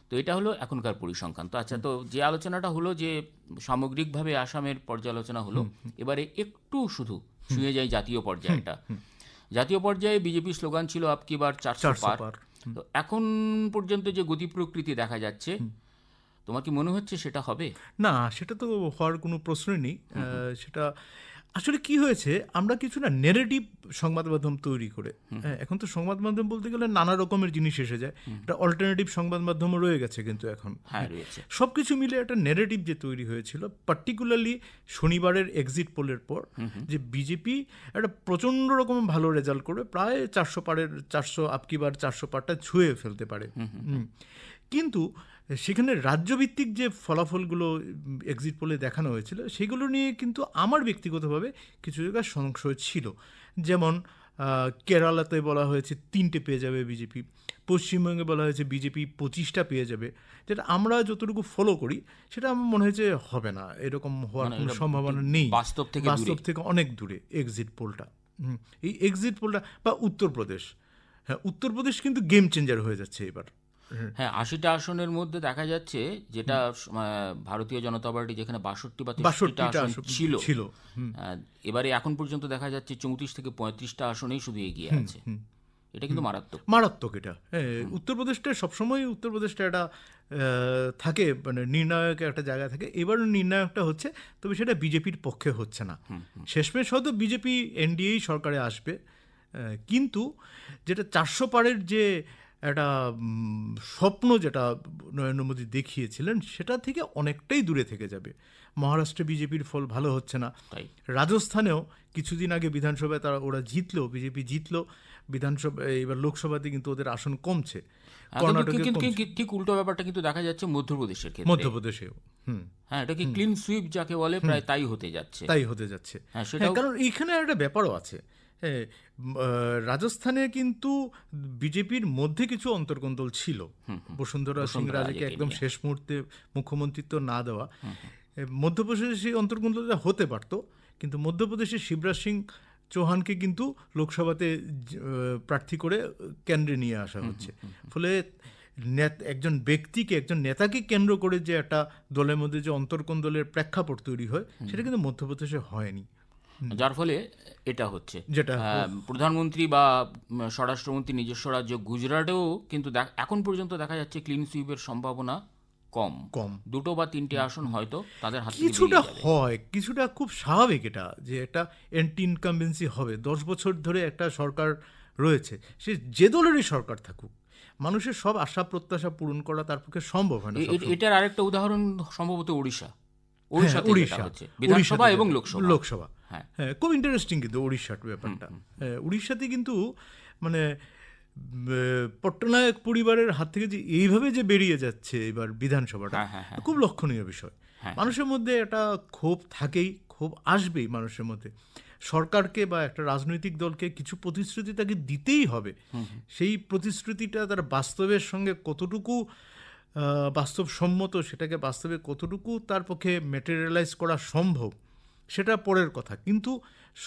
তো এটা হলো এখনকার পরিসংখ্যান। তো আচ্ছা, তো যে আলোচনাটা হলো যে সামগ্রিকভাবে আসামের পর্যালোচনা হলো, এবারে একটু শুধু ছুঁয়ে যায় জাতীয় পর্যায়টা। জাতীয় পর্যায়ে বিজেপির স্লোগান ছিল আপ কি বার 400 পার। তো এখন পর্যন্ত যে গতি প্রকৃতি দেখা যাচ্ছে, তোমার কি মনে হচ্ছে সেটা হবে? না, সেটা তো হওয়ার কোনো প্রশ্নই নেই। সেটা আসলে কি হয়েছে, আমরা কিছু না নেগেটিভ সংবাদ মাধ্যম তৈরি করে, এখন তো সংবাদ মাধ্যম বলতে গেলে নানা রকমের জিনিস এসে যায়, একটা অল্টারনেটিভ সংবাদ মাধ্যমও রয়ে গেছে কিন্তু এখন। সব কিছু মিলে একটা নেগেটিভ যে তৈরি হয়েছিল, পার্টিকুলারলি শনিবারের এক্সিট পোলের পর, যে বিজেপি একটা প্রচণ্ড রকম ভালো রেজাল্ট করবে, প্রায় 400 আপকিবার 400 পারটা ছুঁয়ে ফেলতে পারে। কিন্তু সেখানে রাজ্যভিত্তিক যে ফলাফলগুলো এক্সিট পোলে দেখানো হয়েছিল সেগুলো নিয়ে কিন্তু আমার ব্যক্তিগতভাবে কিছু জায়গায় সংশয় ছিল। যেমন কেরালাতে বলা হয়েছে 3টে পেয়ে যাবে বিজেপি, পশ্চিমবঙ্গে বলা হয়েছে বিজেপি 25টা পেয়ে যাবে, যেটা আমরা যতটুকু ফলো করি সেটা আমার মনে হয়েছে হবে না, এরকম হওয়ার কোনো সম্ভাবনা নেই, বাস্তব থেকে অনেক দূরে এক্সিট পোলটা। এই এক্সিট পোলটা বা উত্তরপ্রদেশ, হ্যাঁ, উত্তরপ্রদেশ কিন্তু গেম চেঞ্জার হয়ে যাচ্ছে এবার। হ্যাঁ, 80টা আসনের মধ্যে দেখা যাচ্ছে, যেটা ভারতীয় জনতা পার্টি যেখানে 62 বা 63টা আসন ছিল, এবারে এখন পর্যন্ত দেখা যাচ্ছে 34 থেকে 35টা আসনেই শুধু এগিয়ে আছে। এটা কিন্তু মারাত্মক। এটা উত্তরপ্রদেশটা সবসময় উত্তরপ্রদেশটা একটা থাকে, মানে নির্ণায়ক একটা জায়গা থাকে। এবার নির্ণায়কটা হচ্ছে, তবে সেটা বিজেপির পক্ষে হচ্ছে না। শেষমেশ হয়তো বিজেপি এনডিএই সরকারে আসবে, কিন্তু যেটা 400 পারের যে একটা স্বপ্ন যেটা নরেন্দ্র মোদী দেখিয়েছিলেন সেটা থেকে অনেকটাই দূরে থেকে যাবে। মহারাষ্ট্রে বিজেপির ফল ভালো হচ্ছে না, রাজস্থানেও কিছুদিন আগে বিধানসভায় ওরা জিতলো, বিজেপি জিতলো বিধানসভা, এবার লোকসভাতে কিন্তু ওদের আসন কমছে। ঠিক উল্টো ব্যাপারটা কিন্তু দেখা যাচ্ছে মধ্যপ্রদেশের ক্ষেত্রে, মধ্যপ্রদেশেও হ্যাঁ, এটা কি ক্লিন সুইপ যাকে বলে, প্রায় তাই হতে যাচ্ছে। কারণ এইখানে একটা ব্যাপারও আছে, রাজস্থানে কিন্তু বিজেপির মধ্যে কিছু অন্তর্কন্দল ছিল, বসুন্ধরা সিং রাজেকে একদম শেষ মুহূর্তে মুখ্যমন্ত্রিত্ব না দেওয়া। মধ্যপ্রদেশে সেই অন্তর্কন্দলটা হতে পারত, কিন্তু মধ্যপ্রদেশে শিবরাজ সিং চৌহানকে কিন্তু লোকসভাতে প্রার্থী করে কেন্দ্রে নিয়ে আসা হচ্ছে। ফলে একজন ব্যক্তিকে, একজন নেতাকে কেন্দ্র করে যে একটা দলের মধ্যে যে অন্তর্কন্দলের প্রেক্ষাপট তৈরি হয়, সেটা কিন্তু মধ্যপ্রদেশে হয়নি, যার ফলে এটা হচ্ছে। যেটা প্রধানমন্ত্রী বা স্বরাষ্ট্রমন্ত্রী নিজস্ব রাজ্য গুজরাটেও কিন্তু এখন পর্যন্ত দেখা যাচ্ছে ক্লিন সুইপের সম্ভাবনা কম, কম। 2 বা 3টে আসন হয়তো তাদের হাত থেকে কিছুটা বেরিয়ে যাবে। হয়, কিছুটা খুব স্বাভাবিক এটা, যে এটা অ্যান্টি ইনকামবেন্সি হবে। 10 বছর ধরে একটা সরকার রয়েছে, সে যে দলেরই সরকার থাকুক, মানুষের সব আশা প্রত্যাশা পূরণ করা তার পক্ষে সম্ভব হয় না সবসময়। এটার আরেকটা উদাহরণ সম্ভবত ওড়িশা। হ্যাঁ, ওড়িশাতে যেটা উড়িষ্যা, হচ্ছে বিধানসভা উড়িষ্যাতে এবং যেটা, লোকসভা। লোকসভা। হ্যাঁ, হ্যাঁ, খুব ইন্টারেস্টিং কিন্তু উড়িষ্যার ব্যাপারটা। হ্যাঁ, উড়িষ্যাতে কিন্তু মানে পট্টনায়ক পরিবারের হাত থেকে যে এইভাবে যে বেরিয়ে যাচ্ছে এবার বিধানসভাটা, হ্যাঁ, হ্যাঁ, হ্যাঁ, খুব লক্ষণীয় বিষয়। হ্যাঁ। মানুষের মধ্যে একটা ক্ষোভ থাকেই, ক্ষোভ আসবেই মানুষের মধ্যে। সরকারকে বা একটা রাজনৈতিক দলকে কিছু প্রতিশ্রুতি তাকে দিতেই হবে। সেই প্রতিশ্রুতিটা তার বাস্তবের সঙ্গে কতটুকু বাস্তবসম্মত, সেটাকে বাস্তবে কতটুকু তার পক্ষে ম্যাটেরিয়ালাইজ করা সম্ভব, সেটা পরের কথা। কিন্তু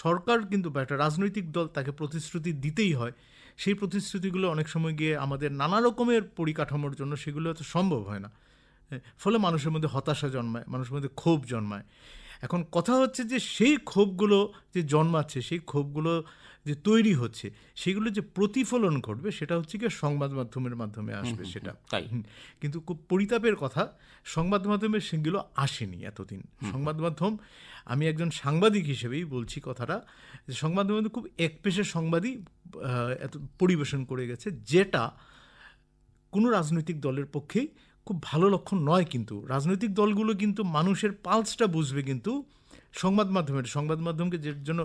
সরকার কিন্তু বা একটা রাজনৈতিক দল তাকে প্রতিশ্রুতি দিতেই হয়। সেই প্রতিশ্রুতিগুলো অনেক সময় গিয়ে আমাদের নানা রকমের পরিকাঠামোর জন্য সেগুলো হয়তো সম্ভব হয় না। ফলে মানুষের মধ্যে হতাশা জন্মায়, মানুষের মধ্যে ক্ষোভ জন্মায়। এখন কথা হচ্ছে যে সেই ক্ষোভগুলো যে জন্মাচ্ছে, সেই ক্ষোভগুলো যে তৈরি হচ্ছে, সেগুলো যে প্রতিফলন ঘটবে সেটা হচ্ছে কি সংবাদ মাধ্যমের মাধ্যমে আসবে সেটা। তাই। কিন্তু খুব পরিতাপের কথা, সংবাদ মাধ্যমে সেগুলো আসেনি এতদিন। সংবাদ মাধ্যম, আমি একজন সাংবাদিক হিসেবেই বলছি কথাটা, যে সংবাদ মাধ্যম খুব একপেশে সংবাদই এত পরিবেশন করে গেছে, যেটা কোনো রাজনৈতিক দলের পক্ষেই খুব ভালো লক্ষণ নয়। কিন্তু রাজনৈতিক দলগুলো কিন্তু মানুষের পালসটা বুঝবে কিন্তু সংবাদ মাধ্যমকে যে জন্য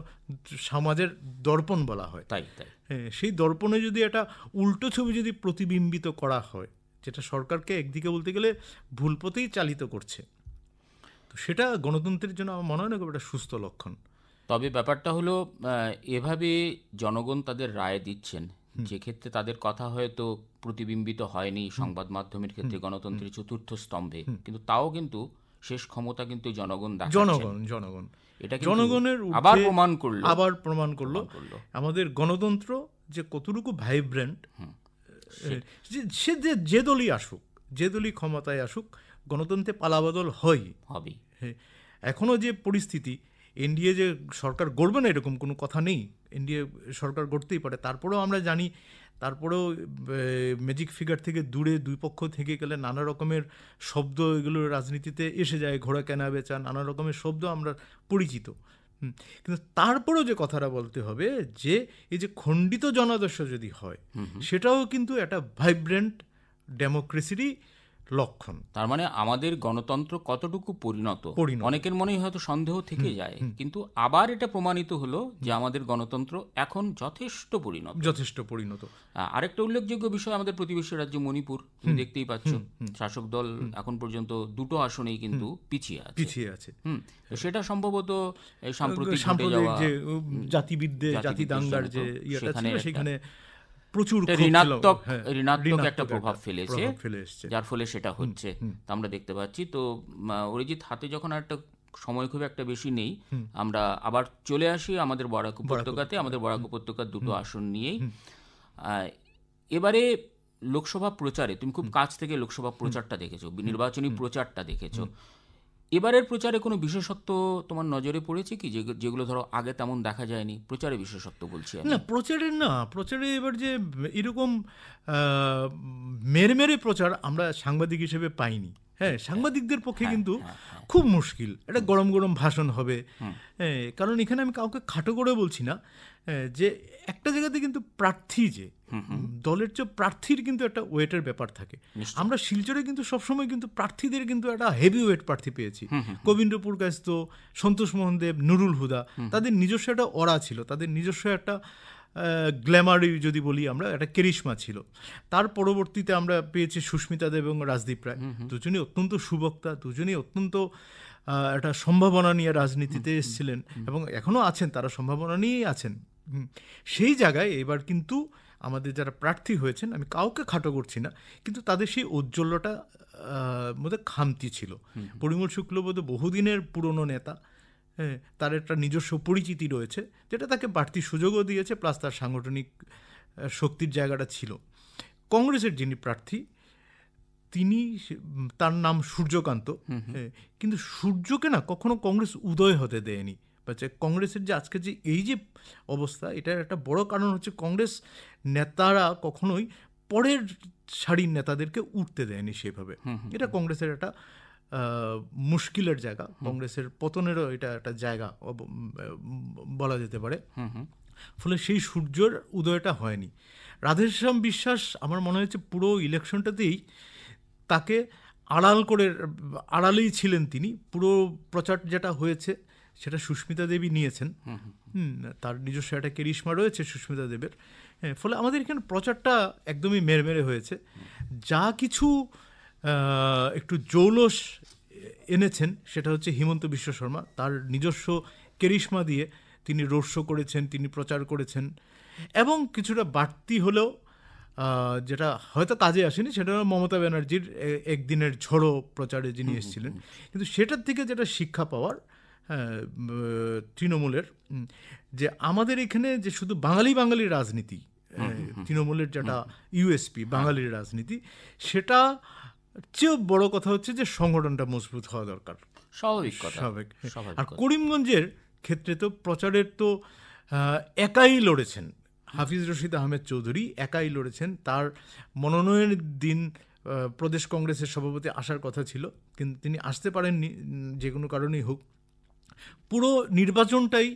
সমাজের দর্পণ বলা হয়। তাই তাই হ্যাঁ, সেই দর্পণে যদি একটা উল্টো ছবি যদি প্রতিবিম্বিত করা হয়, যেটা সরকারকে একদিকে বলতে গেলে ভুল পথেই চালিত করছে, তো সেটা গণতন্ত্রের জন্য আমার মনে হয় না খুব একটা সুস্থ লক্ষণ। তবে ব্যাপারটা হলো এভাবে জনগণ তাদের রায় দিচ্ছেন, যে ক্ষেত্রে তাদের কথা হয়তো প্রতিবিম্বিত হয়নি সংবাদ মাধ্যমের ক্ষেত্রে গণতন্ত্রের চতুর্থ স্তম্ভে, কিন্তু তাও কিন্তু শেষ ক্ষমতা কিন্তু জনগণ দেখাচ্ছেন। জনগণ এটা কিন্তু জনগণের আবার ঊর্ধ্বে প্রমাণ করলো আমাদের গণতন্ত্র যে কতটুকু ভাইব্রেন্ট। সে যে দলই আসুক, যে দলই ক্ষমতায় আসুক, গণতন্ত্রে পালাবদল হবেই। এখনও যে পরিস্থিতি, এনডিএ যে সরকার গড়বে না এরকম কোনো কথা নেই, এনডিএ সরকার গড়তেই পারে। তারপরেও আমরা জানি, তারপরেও ম্যাজিক ফিগার থেকে দূরে দুই পক্ষ থেকে গেলে নানা রকমের শব্দ এগুলো রাজনীতিতে এসে যায়, ঘোড়া কেনা বেচা, নানা রকমের শব্দ আমরা পরিচিত। কিন্তু তারপরেও যে কথাটা বলতে হবে, যে এই যে খণ্ডিত জনাদেশ যদি হয়, সেটাও কিন্তু একটা ভাইব্রেন্ট ডেমোক্রেসিরই লক্ষণ। তার মানে আমাদের গণতন্ত্র কতটুকু পরিণত, অনেকের মনেই হয়তো সন্দেহ থেকে যায়, কিন্তু আবার এটা প্রমাণিত হলো যে আমাদের গণতন্ত্র এখন যথেষ্ট পরিণত। আরেকটা উল্লেখযোগ্য বিষয়, আমাদের প্রতিবেশী রাজ্য মণিপুর, তুমি দেখতেই পাচ্ছ শাসক দল এখন পর্যন্ত 2টো আসনেই কিন্তু পিছিয়ে আছে। তো সেটা সম্ভবত সাম্প্রতিক যে জাতি দাঙ্গার যে ইয়েটা ছিল, সেখানে প্রচুর ঋণাত্মক একটা প্রভাব ফেলেছে, যার ফলে সেটা হচ্ছে, আমরা দেখতে পাচ্ছি। তো অরিজিৎ, হাতে যখন একটা সময় খুব একটা বেশি নেই, আমরা আবার চলে আসি আমাদের বরাক উপত্যকাতে। আমাদের বরাক উপত্যকার 2টো আসন নিয়েই এবারে লোকসভা প্রচারে, তুমি খুব কাছ থেকে লোকসভা প্রচারটা দেখেছো, নির্বাচনী প্রচারটা দেখেছো, এবারের প্রচারে কোনো বিশেষত্ব তোমার নজরে পড়েছে কি, যেগুলো ধরো আগে তেমন দেখা যায়নি? প্রচারে বিশেষত্ব বলছি প্রচারে এবার যে এরকম মেরে প্রচার আমরা সাংবাদিক হিসেবে পাইনি। হ্যাঁ, সাংবাদিকদের পক্ষে কিন্তু খুব মুশকিল। এটা গরম গরম ভাষণ হবে, কারণ এখানে আমি কাউকে খাটো করে বলছি না, যে একটা জায়গাতে কিন্তু প্রার্থী, যে দলের যে প্রার্থীর কিন্তু একটা ওয়েটের ব্যাপার থাকে। আমরা শিলচরে কিন্তু সবসময় কিন্তু প্রার্থীদের কিন্তু একটা হেভি ওয়েট প্রার্থী পেয়েছি। কবীন্দ্র পুরকায়স্থ, সন্তোষ মোহন দেব, নুরুল হুদা, তাদের নিজস্ব একটা অরা ছিল, তাদের নিজস্ব একটা গ্ল্যামারি যদি বলি আমরা, একটা কেরিশমা ছিল। তার পরবর্তীতে আমরা পেয়েছি সুস্মিতা দেব এবং রাজদীপ রায়, দুজনই অত্যন্ত সুবক্তা, দুজনই অত্যন্ত একটা সম্ভাবনা নিয়ে রাজনীতিতে এসেছিলেন এবং এখনও আছেন, তারা সম্ভাবনা নিয়েই আছেন। সেই জায়গায় এবার কিন্তু আমাদের যারা প্রার্থী হয়েছেন, আমি কাউকে খাটো করছি না, কিন্তু তাদের সেই ঔজ্জ্বল্যটা মধ্যে খামতি ছিল। পরিমল শুক্লবৈদ্য বহুদিনের পুরনো নেতা, তার একটা নিজস্ব পরিচিতি রয়েছে, যেটা তাকে বাড়তি সুযোগও দিয়েছে, প্লাস তার সাংগঠনিক শক্তির জায়গাটা ছিল। কংগ্রেসের যিনি প্রার্থী, তার নাম সূর্যকান্ত, কিন্তু সূর্যকে না কখনো কংগ্রেস উদয় হতে দেয়নি। কংগ্রেসের যে আজকে যে এই যে অবস্থা, এটার একটা বড় কারণ হচ্ছে কংগ্রেস নেতারা কখনোই পরের সারির নেতাদেরকে উঠতে দেয়নি সেভাবে। এটা কংগ্রেসের একটা মুশকিলের জায়গা, কংগ্রেসের পতনেরও এটা একটা জায়গা বলা যেতে পারে। ফলে সেই সূর্যের উদয়টা হয়নি। রাধেশ্যাম বিশ্বাস আমার মনে হয়েছে পুরো ইলেকশনটাতেই তাকে আড়ালেই ছিলেন তিনি। পুরো প্রচার যেটা হয়েছে সেটা সুস্মিতা দেবী নিয়েছেন। তার নিজস্ব একটা কেরিশমা রয়েছে সুস্মিতা দেবের। ফলে আমাদের এখানে প্রচারটা একদমই মেরমেরে হয়েছে। যা কিছু একটু জৌলস এনেছেন সেটা হচ্ছে হিমন্ত বিশ্ব শর্মা। তার নিজস্ব কেরিশমা দিয়ে তিনি রোড শো করেছেন, তিনি প্রচার করেছেন, এবং কিছুটা বাড়তি হলেও যেটা হয়তো কাজে আসেনি সেটা মমতা ব্যানার্জির একদিনের ঝড়ো প্রচারে যিনি এসেছিলেন। কিন্তু সেটার থেকে যেটা শিক্ষা পাওয়ার তৃণমূলের, যে আমাদের এখানে যে শুধু বাঙালি রাজনীতি, তৃণমূলের যেটা ইউএসপি বাঙালির রাজনীতি, সেটা চেয়েও বড় কথা হচ্ছে যে সংগঠনটা মজবুত হওয়া দরকার। স্বাভাবিক কথা। আর করিমগঞ্জের ক্ষেত্রে তো প্রচারের তো একাই লড়েছেন হাফিজ রশিদ আহমেদ চৌধুরী, একাই লড়েছেন। তার মনোনয়নের দিন প্রদেশ কংগ্রেসের সভাপতি আসার কথা ছিল, কিন্তু তিনি আসতে পারেননি, যে কোনো কারণেই হোক। পুরো নির্বাচনটাই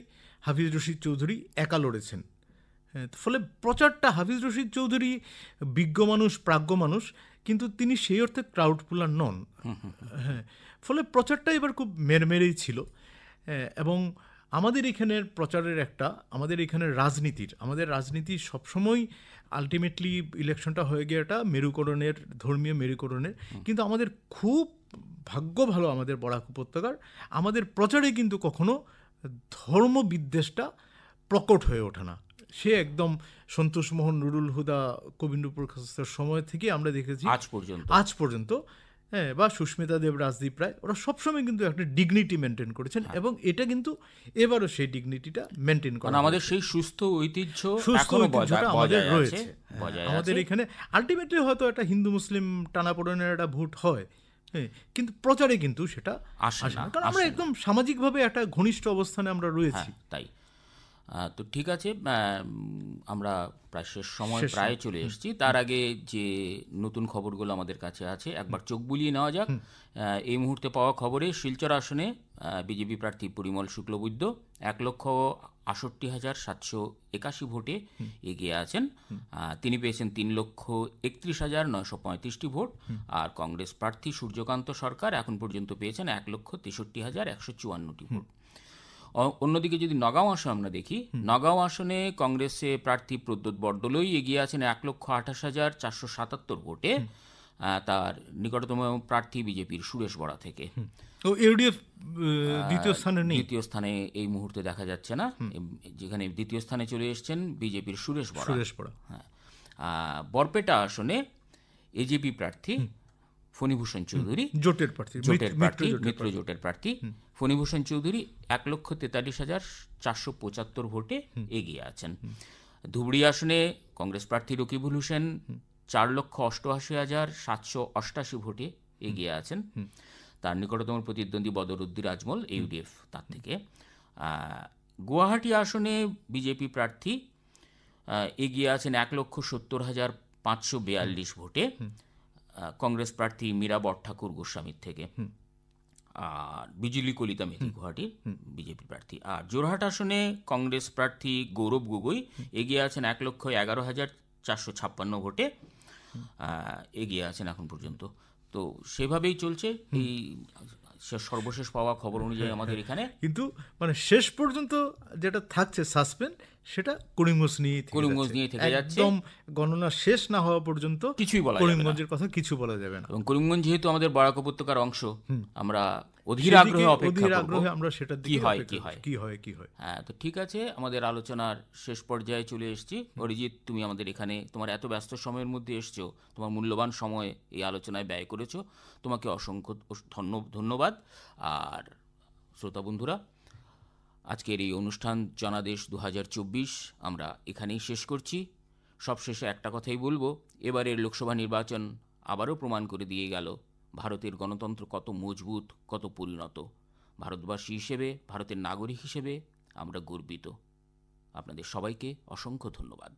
হাফিজ রশিদ চৌধুরী একা লড়েছেন। ফলে প্রচারটা, হাফিজ রশিদ চৌধুরী বিজ্ঞ মানুষ, প্রাজ্ঞ মানুষ, কিন্তু তিনি সেই অর্থে ক্রাউড পুলার নন। হ্যাঁ, ফলে প্রচারটা এবার খুব মেরমেরেই ছিল। এবং আমাদের এখানের প্রচারের আমাদের এখানের আমাদের রাজনীতি সবসময় আলটিমেটলি ইলেকশনটা হয়ে গিয়ে একটা মেরুকরণের, ধর্মীয় মেরুকরণের। কিন্তু আমাদের খুব ভাগ্য ভালো আমাদের বরাক উপত্যকার, আমাদের প্রচারে কিন্তু কখনো ধর্মবিদ্বেষটা প্রকট হয়ে ওঠে না। সে একদম সন্তোষমোহন, নুরুল হুদা, কবীন্দ্র প্রকাশের সময় থেকে আমরা দেখেছি আজ পর্যন্ত, হ্যাঁ, বা সুস্মিতা দেব, রাজদীপ রায়, ওরা সবসময় কিন্তু একটা ডিগনিটি মেনটেন করেছেন। এবং এটা কিন্তু এবারও সেই ডিগনিটিটা মেনটেন করা, আমাদের সেই সুস্থ ঐতিহ্যটা আমাদের রয়েছে আমাদের এখানে। আলটিমেটলি হয়তো একটা হিন্দু মুসলিম টানাপোড়েনের একটা ভোট হয়, কিন্তু প্রচারে কিন্তু সেটা আসে না, কারণ আমরা একদম সামাজিকভাবে একটা ঘনিষ্ঠ অবস্থানে আমরা রয়েছি। তাই তো ঠিক আছে, আমরা প্রায় শেষ সময় প্রায় চলে এসেছি। তার আগে যে নতুন খবরগুলো আমাদের কাছে আছে একবার চোখ বুলিয়ে নেওয়া যাক। এই মুহূর্তে পাওয়া খবরে শিলচর আসনে বিজেপি প্রার্থী পরিমল শুক্লবৈদ্য 1,68,781 ভোটে এগিয়ে আছেন। তিনি পেয়েছেন 3,31,935টি ভোট। আর কংগ্রেস প্রার্থী সূর্যকান্ত সরকার এখন পর্যন্ত পেয়েছেন 1,63,154টি ভোট। অন্যদিকে যদি নগাঁও আসনে আমরা দেখি, নগাঁও আসনে কংগ্রেসে প্রার্থী প্রদ্যোৎ বরদলৈ এগিয়ে আছেন 1,28,477 ভোটে। তার নিকটতম প্রার্থী বিজেপির সুরেশ বরা থেকে। দ্বিতীয় স্থানে এই মুহূর্তে দেখা যাচ্ছে না, যেখানে দ্বিতীয় স্থানে চলে এসেছেন বিজেপির সুরেশ বরা। হ্যাঁ, বরপেটা আসনে এজেপি প্রার্থী ফণীভূষণ চৌধুরী, মিত্র জোটের প্রার্থী ফণীভূষণ চৌধুরী 1,43,475 ভোটে এগিয়ে আছেন। ধুবড়ী আসনে কংগ্রেস প্রার্থী রকিবুল হোসেন 4,88,788 ভোটে এগিয়ে আছেন। তার নিকটতম প্রতিদ্বন্দ্বী বদরুদ্দিন আজমল, ইউডিএফ, তার থেকে। গুয়াহাটি আসনে বিজেপি প্রার্থী এগিয়ে আছেন 1,70,542 ভোটে কংগ্রেস প্রার্থী মীরা বরঠাকুর গোস্বামীর থেকে। আর বিজুলি কলিতা মেথি গুয়াহাটির বিজেপি প্রার্থী। আর জোরহাট আসনে কংগ্রেস প্রার্থী গৌরব গগৈ এগিয়ে আছেন 1,11,456 ভোটে এগিয়ে আছেন এখন পর্যন্ত। তো সেভাবেই চলছে এই সর্বশেষ পাওয়া খবর অনুযায়ী আমাদের এখানে। কিন্তু মানে শেষ পর্যন্ত যেটা থাকছে সাসপেন্স, সেটা করিমগঞ্জ নিয়ে থেকে যাচ্ছে। একদম গণনা শেষ না হওয়া পর্যন্ত কিছুই বলা, করিমগঞ্জের কথা কিছু বলা যাবে না। এবং করিমগঞ্জ যেহেতু আমাদের বরাক উপত্যকার অংশ, আমরা অধীর আগ্রহে আমরা সেটা কি হয়। হ্যাঁ, তো ঠিক আছে, আমাদের আলোচনার শেষ পর্যায়ে চলে এসেছি। অরিজিৎ, তুমি আমাদের এখানে তোমার এত ব্যস্ত সময়ের মধ্যে এসছো, তোমার মূল্যবান সময় এই আলোচনায় ব্যয় করেছো, তোমাকে অসংখ্য ধন্যবাদ। আর শ্রোতা বন্ধুরা, আজকের এই অনুষ্ঠান জনাদেশ 2024 আমরা এখানেই শেষ করছি। সবশেষে একটা কথাই বলবো, এবারের লোকসভা নির্বাচন আবারও প্রমাণ করে দিয়ে গেল ভারতের গণতন্ত্র কত মজবুত, কত পরিণত। ভারতবাসী হিসেবে, ভারতের নাগরিক হিসেবে আমরা গর্বিত। আপনাদের সবাইকে অসংখ্য ধন্যবাদ।